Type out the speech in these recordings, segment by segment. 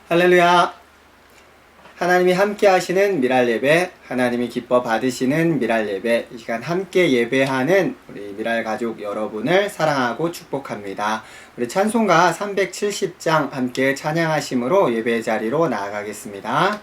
할렐루야! 하나님이 함께 하시는 미랄 예배, 하나님이 기뻐 받으시는 미랄 예배, 이 시간 함께 예배하는 우리 미랄 가족 여러분을 사랑하고 축복합니다. 우리 찬송가 370장 함께 찬양하심으로 예배 자리로 나아가겠습니다.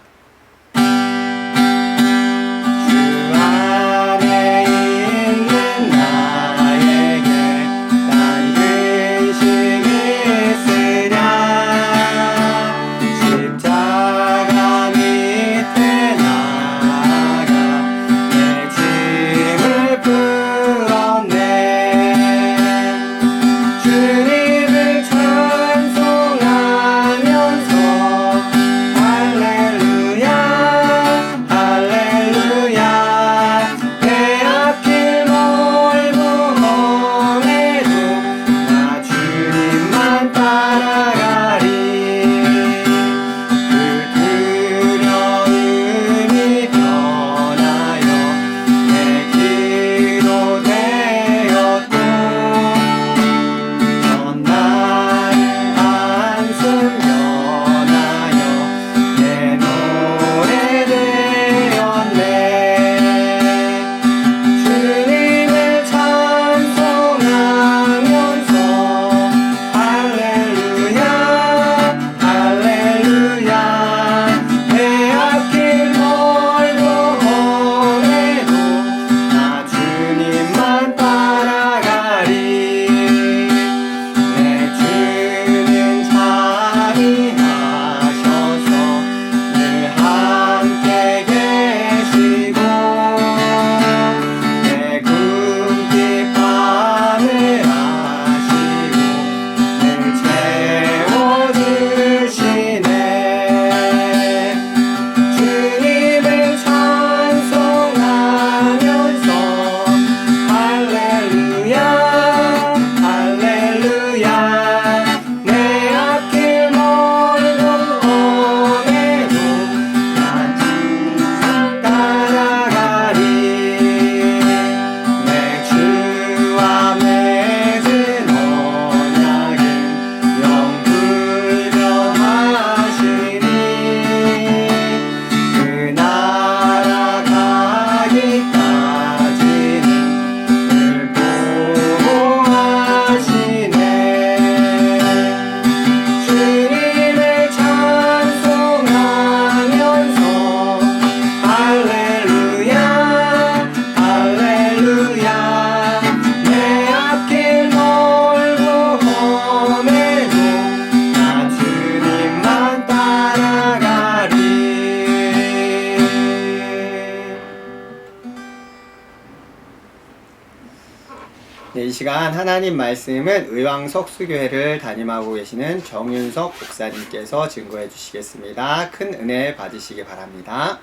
이 시간 하나님 말씀은 의왕석수교회를 담임하고 계시는 정윤석 목사님께서 증거해 주시겠습니다. 큰 은혜 받으시기 바랍니다.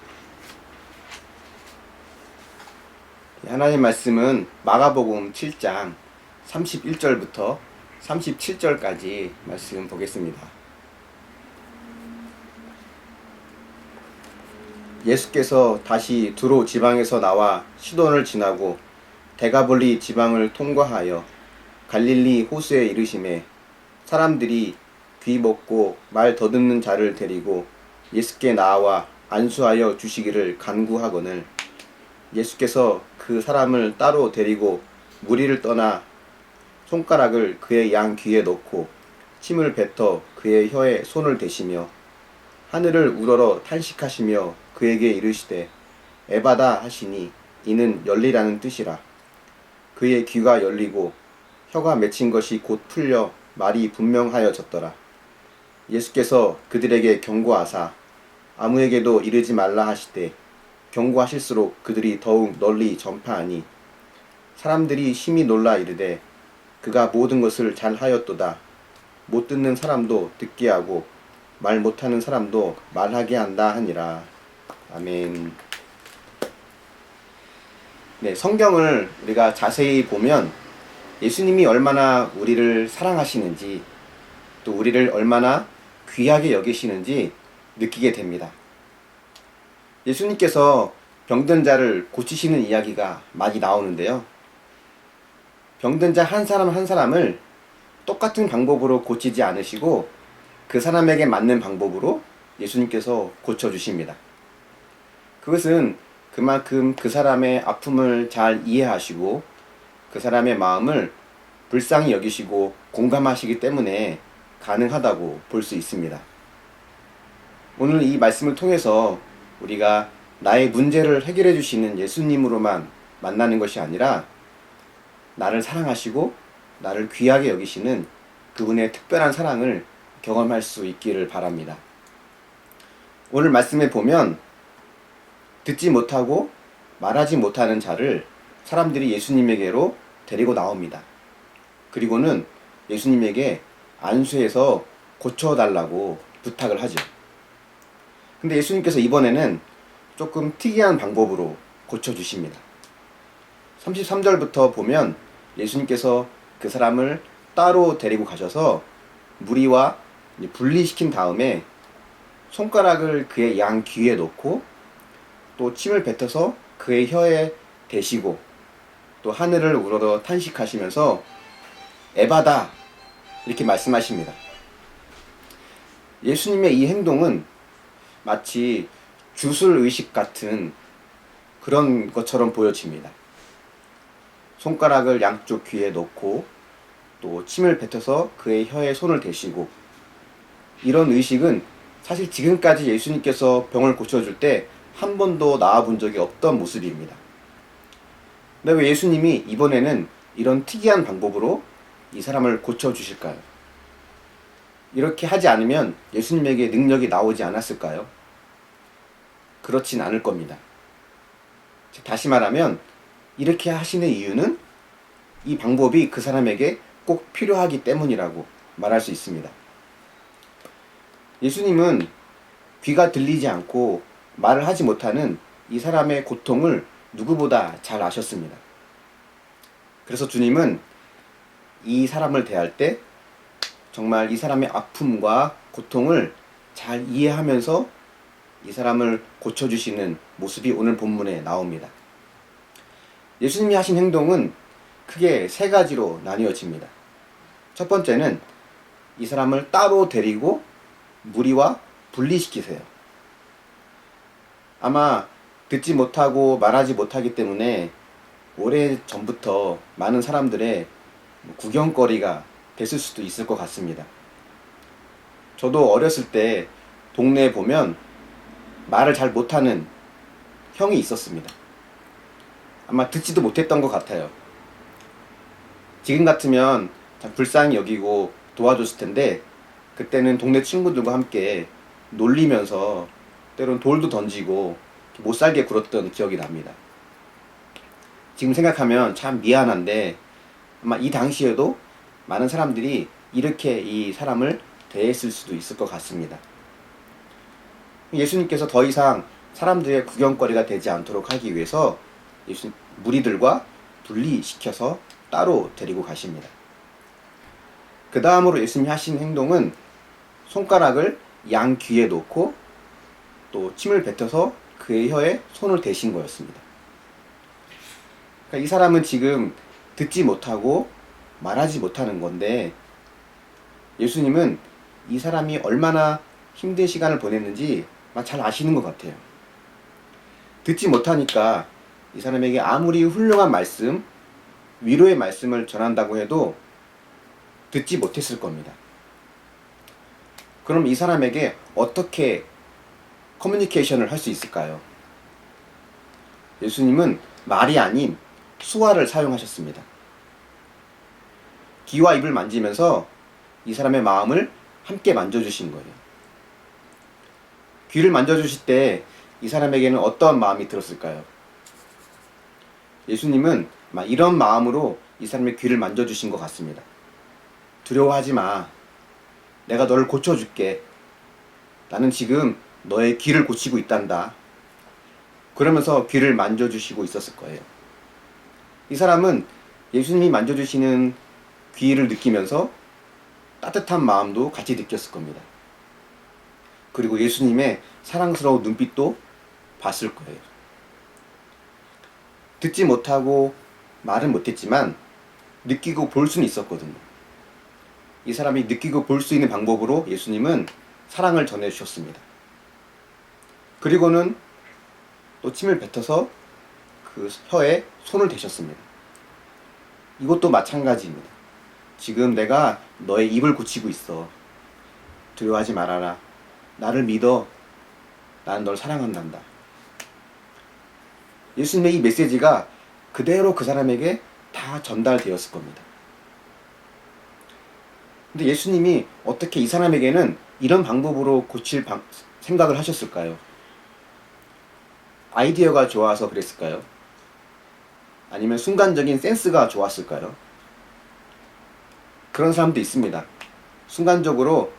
하나님 말씀은 마가복음 7장 31절부터 37절까지 말씀 보겠습니다. 예수께서 다시 두로 지방에서 나와 시돈을 지나고 데가볼리 지방을 통과하여 갈릴리 호수에 이르심에 사람들이 귀 먹고 말 더듬는 자를 데리고 예수께 나와 안수하여 주시기를 간구하거늘 예수께서 그 사람을 따로 데리고 무리를 떠나 손가락을 그의 양 귀에 넣고 침을 뱉어 그의 혀에 손을 대시며 하늘을 우러러 탄식하시며 그에게 이르시되 에바다 하시니 이는 열리라는 뜻이라. 그의 귀가 열리고 혀가 맺힌 것이 곧 풀려 말이 분명하여졌더라. 예수께서 그들에게 경고하사 아무에게도 이르지 말라 하시되 경고하실수록 그들이 더욱 널리 전파하니 사람들이 심히 놀라 이르되 그가 모든 것을 잘하였도다. 못 듣는 사람도 듣게 하고 말 못하는 사람도 말하게 한다 하니라. 아멘. 네, 성경을 우리가 자세히 보면 예수님이 얼마나 우리를 사랑하시는지 또 우리를 얼마나 귀하게 여기시는지 느끼게 됩니다. 예수님께서 병든 자를 고치시는 이야기가 많이 나오는데요. 병든 자 한 사람 한 사람을 똑같은 방법으로 고치지 않으시고 그 사람에게 맞는 방법으로 예수님께서 고쳐주십니다. 그것은 그만큼 그 사람의 아픔을 잘 이해하시고 그 사람의 마음을 불쌍히 여기시고 공감하시기 때문에 가능하다고 볼 수 있습니다. 오늘 이 말씀을 통해서 우리가 나의 문제를 해결해 주시는 예수님으로만 만나는 것이 아니라 나를 사랑하시고 나를 귀하게 여기시는 그분의 특별한 사랑을 경험할 수 있기를 바랍니다. 오늘 말씀에 보면 듣지 못하고 말하지 못하는 자를 사람들이 예수님에게로 데리고 나옵니다. 그리고는 예수님에게 안수해서 고쳐달라고 부탁을 하죠. 근데 예수님께서 이번에는 조금 특이한 방법으로 고쳐주십니다. 33절부터 보면 예수님께서 그 사람을 따로 데리고 가셔서 무리와 분리시킨 다음에 손가락을 그의 양 귀에 놓고 또 침을 뱉어서 그의 혀에 대시고 또 하늘을 우러러 탄식하시면서 에바다 이렇게 말씀하십니다. 예수님의 이 행동은 마치 주술의식 같은 그런 것처럼 보여집니다. 손가락을 양쪽 귀에 놓고 또 침을 뱉어서 그의 혀에 손을 대시고 이런 의식은 사실 지금까지 예수님께서 병을 고쳐줄 때 한 번도 나와본 적이 없던 모습입니다. 근데 왜 예수님이 이번에는 이런 특이한 방법으로 이 사람을 고쳐주실까요? 이렇게 하지 않으면 예수님에게 능력이 나오지 않았을까요? 그렇진 않을 겁니다. 다시 말하면 이렇게 하시는 이유는 이 방법이 그 사람에게 꼭 필요하기 때문이라고 말할 수 있습니다. 예수님은 귀가 들리지 않고 말을 하지 못하는 이 사람의 고통을 누구보다 잘 아셨습니다. 그래서 주님은 이 사람을 대할 때 정말 이 사람의 아픔과 고통을 잘 이해하면서 이 사람을 고쳐주시는 모습이 오늘 본문에 나옵니다. 예수님이 하신 행동은 크게 세 가지로 나뉘어집니다. 첫 번째는 이 사람을 따로 데리고 무리와 분리시키세요. 아마 듣지 못하고 말하지 못하기 때문에 오래 전부터 많은 사람들의 구경거리가 됐을 수도 있을 것 같습니다. 저도 어렸을 때 동네에 보면 말을 잘 못하는 형이 있었습니다. 아마 듣지도 못했던 것 같아요. 지금 같으면 참 불쌍히 여기고 도와줬을 텐데 그때는 동네 친구들과 함께 놀리면서 때론 돌도 던지고 못살게 굴었던 기억이 납니다. 지금 생각하면 참 미안한데 아마 이 당시에도 많은 사람들이 이렇게 이 사람을 대했을 수도 있을 것 같습니다. 예수님께서 더 이상 사람들의 구경거리가 되지 않도록 하기 위해서 무리들과 분리시켜서 따로 데리고 가십니다. 그 다음으로 예수님이 하신 행동은 손가락을 양 귀에 놓고 또 침을 뱉어서 그의 혀에 손을 대신 거였습니다. 그러니까 이 사람은 지금 듣지 못하고 말하지 못하는 건데 예수님은 이 사람이 얼마나 힘든 시간을 보냈는지 잘 아시는 것 같아요. 듣지 못하니까 이 사람에게 아무리 훌륭한 말씀, 위로의 말씀을 전한다고 해도 듣지 못했을 겁니다. 그럼 이 사람에게 어떻게 커뮤니케이션을 할 수 있을까요? 예수님은 말이 아닌 수화를 사용하셨습니다. 귀와 입을 만지면서 이 사람의 마음을 함께 만져주신 거예요. 귀를 만져주실 때 이 사람에게는 어떤 마음이 들었을까요? 예수님은 이런 마음으로 이 사람의 귀를 만져주신 것 같습니다. 두려워하지 마. 내가 너를 고쳐줄게. 나는 지금 너의 귀를 고치고 있단다. 그러면서 귀를 만져주시고 있었을 거예요. 이 사람은 예수님이 만져주시는 귀를 느끼면서 따뜻한 마음도 같이 느꼈을 겁니다. 그리고 예수님의 사랑스러운 눈빛도 봤을 거예요. 듣지 못하고 말은 못했지만 느끼고 볼 수는 있었거든요. 이 사람이 느끼고 볼 수 있는 방법으로 예수님은 사랑을 전해주셨습니다. 그리고는 또 침을 뱉어서 그 혀에 손을 대셨습니다. 이것도 마찬가지입니다. 지금 내가 너의 입을 고치고 있어. 두려워하지 말아라. 나를 믿어. 나는 널 사랑한단다. 예수님의 이 메시지가 그대로 그 사람에게 다 전달되었을 겁니다. 근데 예수님이 어떻게 이 사람에게는 이런 방법으로 고칠 생각을 하셨을까요? 아이디어가 좋아서 그랬을까요? 아니면 순간적인 센스가 좋았을까요? 그런 사람도 있습니다. 순간적으로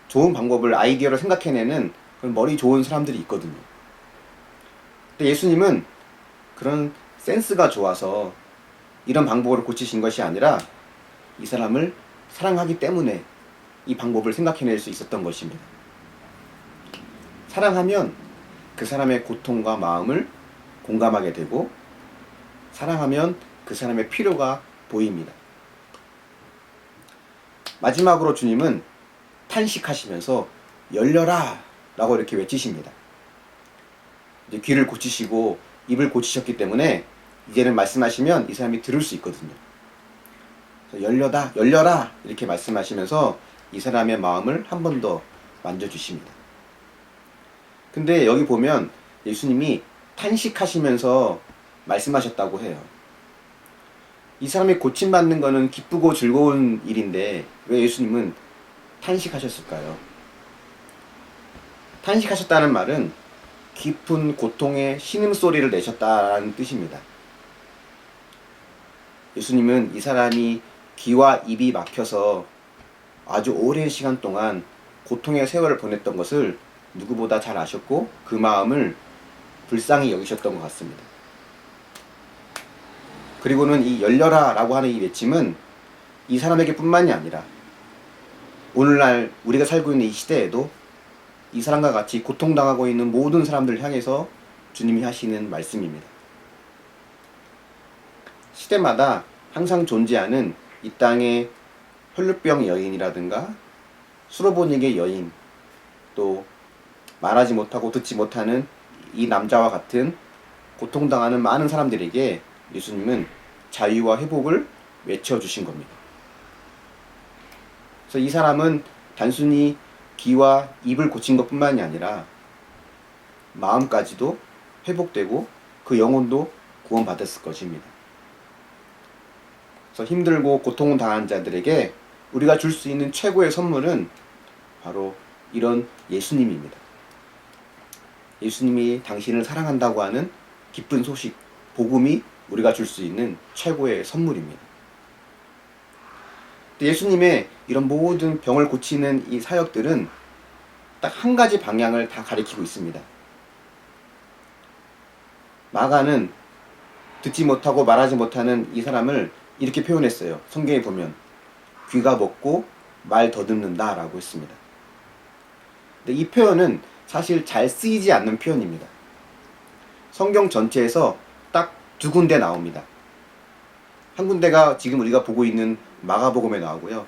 좋은 방법을 아이디어를 생각해내는 그런 머리 좋은 사람들이 있거든요. 근데 예수님은 그런 센스가 좋아서 이런 방법으로 고치신 것이 아니라 이 사람을 사랑하기 때문에 이 방법을 생각해낼 수 있었던 것입니다. 사랑하면 그 사람의 고통과 마음을 공감하게 되고, 사랑하면 그 사람의 필요가 보입니다. 마지막으로 주님은 탄식하시면서 열려라 라고 이렇게 외치십니다. 이제 귀를 고치시고 입을 고치셨기 때문에 이제는 말씀하시면 이 사람이 들을 수 있거든요. 열려라 열려라 이렇게 말씀하시면서 이 사람의 마음을 한 번 더 만져주십니다. 근데 여기 보면 예수님이 탄식하시면서 말씀하셨다고 해요. 이 사람이 고침받는 거는 기쁘고 즐거운 일인데 왜 예수님은 탄식하셨을까요? 탄식하셨다는 말은 깊은 고통의 신음소리를 내셨다라는 뜻입니다. 예수님은 이 사람이 귀와 입이 막혀서 아주 오랜 시간 동안 고통의 세월을 보냈던 것을 누구보다 잘 아셨고 그 마음을 불쌍히 여기셨던 것 같습니다. 그리고는 이 열려라 라고 하는 이 외침은 이 사람에게 뿐만이 아니라 오늘날 우리가 살고 있는 이 시대에도 이 사람과 같이 고통당하고 있는 모든 사람들을 향해서 주님이 하시는 말씀입니다. 시대마다 항상 존재하는 이 땅의 혈루병 여인이라든가 수로보닉의 여인, 또 말하지 못하고 듣지 못하는 이 남자와 같은 고통당하는 많은 사람들에게 예수님은 자유와 회복을 외쳐주신 겁니다. 그래서 이 사람은 단순히 귀와 입을 고친 것뿐만이 아니라 마음까지도 회복되고 그 영혼도 구원받았을 것입니다. 그래서 힘들고 고통당한 자들에게 우리가 줄 수 있는 최고의 선물은 바로 이런 예수님입니다. 예수님이 당신을 사랑한다고 하는 기쁜 소식, 복음이 우리가 줄 수 있는 최고의 선물입니다. 예수님의 이런 모든 병을 고치는 이 사역들은 딱 한 가지 방향을 다 가리키고 있습니다. 마가는 듣지 못하고 말하지 못하는 이 사람을 이렇게 표현했어요. 성경에 보면 귀가 먹고 말 더듬는다 라고 했습니다. 근데 이 표현은 사실 잘 쓰이지 않는 표현입니다. 성경 전체에서 딱 두 군데 나옵니다. 한 군데가 지금 우리가 보고 있는 마가복음에 나오고요.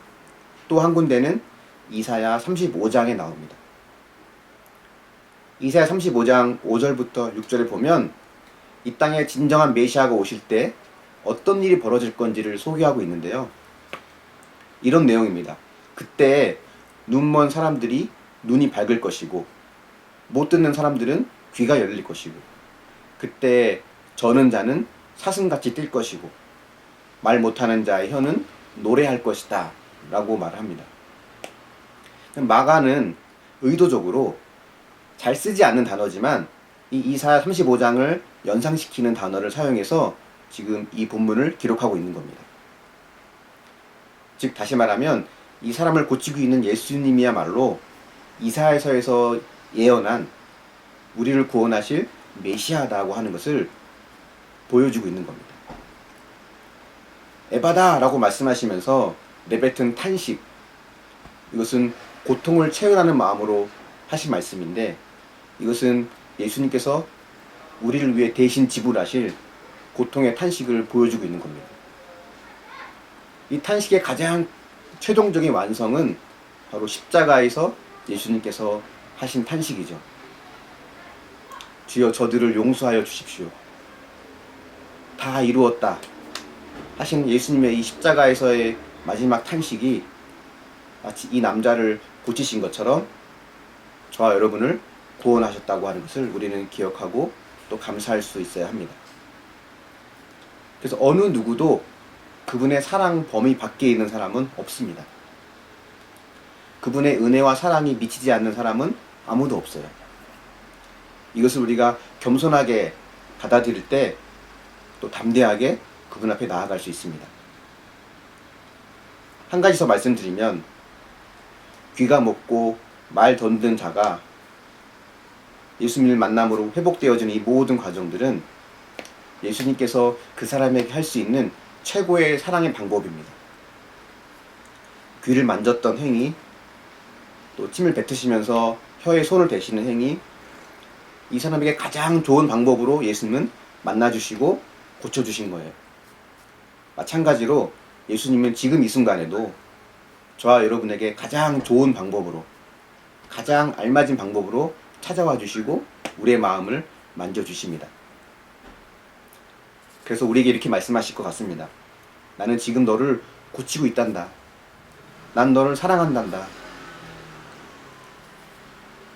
또 한 군데는 이사야 35장에 나옵니다. 이사야 35장 5절부터 6절에 보면 이 땅에 진정한 메시아가 오실 때 어떤 일이 벌어질 건지를 소개하고 있는데요. 이런 내용입니다. 그때 눈먼 사람들이 눈이 밝을 것이고 못 듣는 사람들은 귀가 열릴 것이고 그때 저는 자는 사슴같이 뛸 것이고 말 못하는 자의 혀는 노래할 것이다 라고 말합니다. 마가는 의도적으로 잘 쓰지 않는 단어지만 이 이사야 35장을 연상시키는 단어를 사용해서 지금 이 본문을 기록하고 있는 겁니다. 즉 다시 말하면 이 사람을 고치고 있는 예수님이야말로 이사야서에서 예언한 우리를 구원하실 메시아다고 하는 것을 보여주고 있는 겁니다. 에바다 라고 말씀하시면서 내뱉은 탄식, 이것은 고통을 채우라는 마음으로 하신 말씀인데 이것은 예수님께서 우리를 위해 대신 지불하실 고통의 탄식을 보여주고 있는 겁니다. 이 탄식의 가장 최종적인 완성은 바로 십자가에서 예수님께서 하신 탄식이죠. 주여 저들을 용서하여 주십시오. 다 이루었다 하신 예수님의 이 십자가에서의 마지막 탄식이 마치 이 남자를 고치신 것처럼 저와 여러분을 구원하셨다고 하는 것을 우리는 기억하고 또 감사할 수 있어야 합니다. 그래서 어느 누구도 그분의 사랑 범위 밖에 있는 사람은 없습니다. 그분의 은혜와 사랑이 미치지 않는 사람은 아무도 없어요. 이것을 우리가 겸손하게 받아들일 때 또 담대하게 그분 앞에 나아갈 수 있습니다. 한 가지 더 말씀드리면, 귀가 먹고 말 던든 자가 예수님을 만남으로 회복되어지는 이 모든 과정들은 예수님께서 그 사람에게 할 수 있는 최고의 사랑의 방법입니다. 귀를 만졌던 행위, 또 침을 뱉으시면서 혀에 손을 대시는 행위, 이 사람에게 가장 좋은 방법으로 예수님은 만나주시고 고쳐주신 거예요. 마찬가지로 예수님은 지금 이 순간에도 저와 여러분에게 가장 좋은 방법으로, 가장 알맞은 방법으로 찾아와 주시고 우리의 마음을 만져주십니다. 그래서 우리에게 이렇게 말씀하실 것 같습니다. 나는 지금 너를 고치고 있단다. 난 너를 사랑한단다.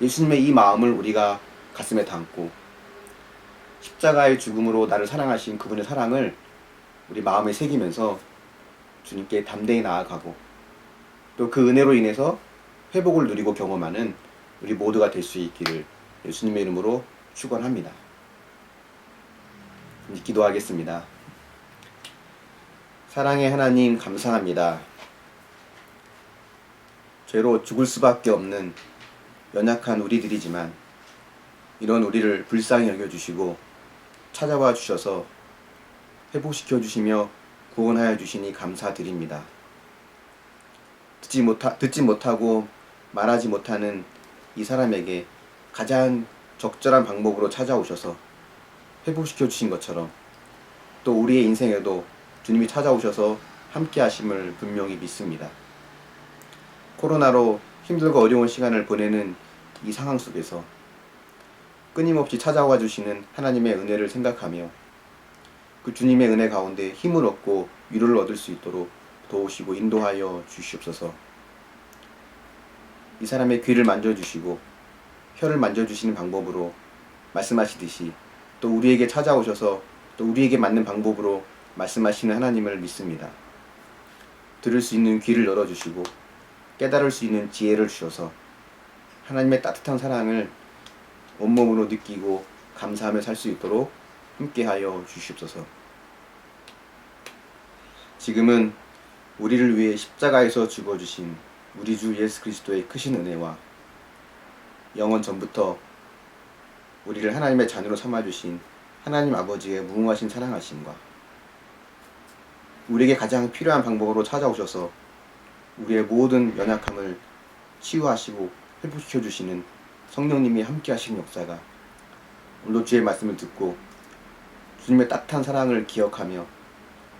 예수님의 이 마음을 우리가 가슴에 담고 십자가의 죽음으로 나를 사랑하신 그분의 사랑을 우리 마음에 새기면서 주님께 담대히 나아가고 또 그 은혜로 인해서 회복을 누리고 경험하는 우리 모두가 될 수 있기를 예수님의 이름으로 축원합니다. 이제 기도하겠습니다. 사랑의 하나님, 감사합니다. 죄로 죽을 수밖에 없는 연약한 우리들이지만 이런 우리를 불쌍히 여겨주시고 찾아와 주셔서 회복시켜 주시며 구원하여 주시니 감사드립니다. 듣지 못하고 말하지 못하는 이 사람에게 가장 적절한 방법으로 찾아오셔서 회복시켜 주신 것처럼 또 우리의 인생에도 주님이 찾아오셔서 함께 하심을 분명히 믿습니다. 코로나로 힘들고 어려운 시간을 보내는 이 상황 속에서 끊임없이 찾아와 주시는 하나님의 은혜를 생각하며 그 주님의 은혜 가운데 힘을 얻고 위로를 얻을 수 있도록 도우시고 인도하여 주시옵소서. 이 사람의 귀를 만져주시고 혀를 만져주시는 방법으로 말씀하시듯이 또 우리에게 찾아오셔서 또 우리에게 맞는 방법으로 말씀하시는 하나님을 믿습니다. 들을 수 있는 귀를 열어주시고 깨달을 수 있는 지혜를 주셔서 하나님의 따뜻한 사랑을 온몸으로 느끼고 감사하며 살 수 있도록 함께하여 주시옵소서. 지금은 우리를 위해 십자가에서 죽어주신 우리 주 예수 그리스도의 크신 은혜와 영원 전부터 우리를 하나님의 자녀로 삼아주신 하나님 아버지의 무궁하신 사랑하심과 우리에게 가장 필요한 방법으로 찾아오셔서 우리의 모든 연약함을 치유하시고 회복시켜 주시는 성령님이 함께 하시는 역사가 오늘도 주의 말씀을 듣고 주님의 따뜻한 사랑을 기억하며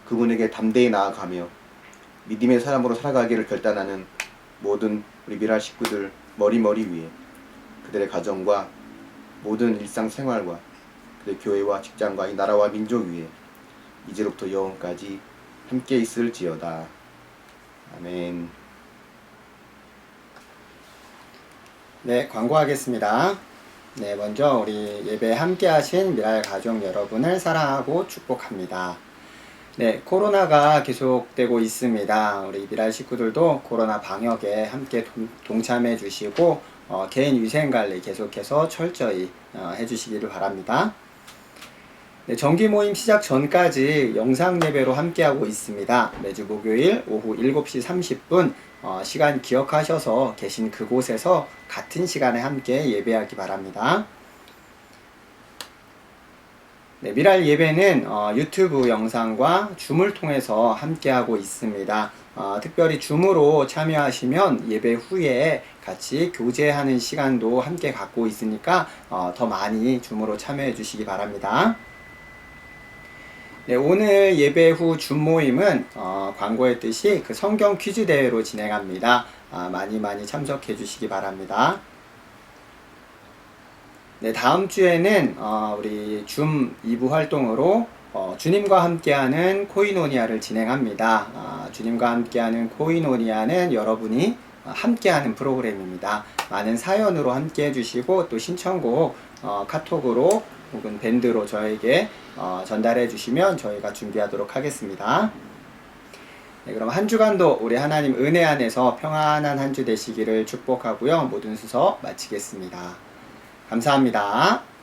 그분에게 담대히 나아가며 믿음의 사람으로 살아가기를 결단하는 모든 우리 미랄 식구들 머리머리 위에 그들의 가정과 모든 일상생활과 그들의 교회와 직장과 이 나라와 민족 위에 이제로부터 영원까지 함께 있을지어다. 아멘. 네, 광고하겠습니다. 네, 먼저 우리 예배 함께 하신 미랄 가족 여러분을 사랑하고 축복합니다. 네, 코로나가 계속되고 있습니다. 우리 미랄 식구들도 코로나 방역에 함께 동참해 주시고 개인 위생관리 계속해서 철저히 해주시기를 바랍니다. 네, 정기 모임 시작 전까지 영상 예배로 함께하고 있습니다. 매주 목요일 오후 7시 30분 시간 기억하셔서 계신 그곳에서 같은 시간에 함께 예배하기 바랍니다. 네, 미랄 예배는 유튜브 영상과 줌을 통해서 함께하고 있습니다. 특별히 줌으로 참여하시면 예배 후에 같이 교제하는 시간도 함께 갖고 있으니까 더 많이 줌으로 참여해 주시기 바랍니다. 네, 오늘 예배 후 줌 모임은 광고했듯이 그 성경 퀴즈 대회로 진행합니다. 많이 참석해 주시기 바랍니다. 네, 다음 주에는 우리 줌 2부 활동으로 주님과 함께하는 코이노니아를 진행합니다. 주님과 함께하는 코이노니아는 여러분이 함께하는 프로그램입니다. 많은 사연으로 함께 해주시고 또 신청곡 카톡으로 혹은 밴드로 저에게 전달해 주시면 저희가 준비하도록 하겠습니다. 네, 그럼 한 주간도 우리 하나님 은혜 안에서 평안한 한 주 되시기를 축복하고요. 모든 수서 마치겠습니다. 감사합니다.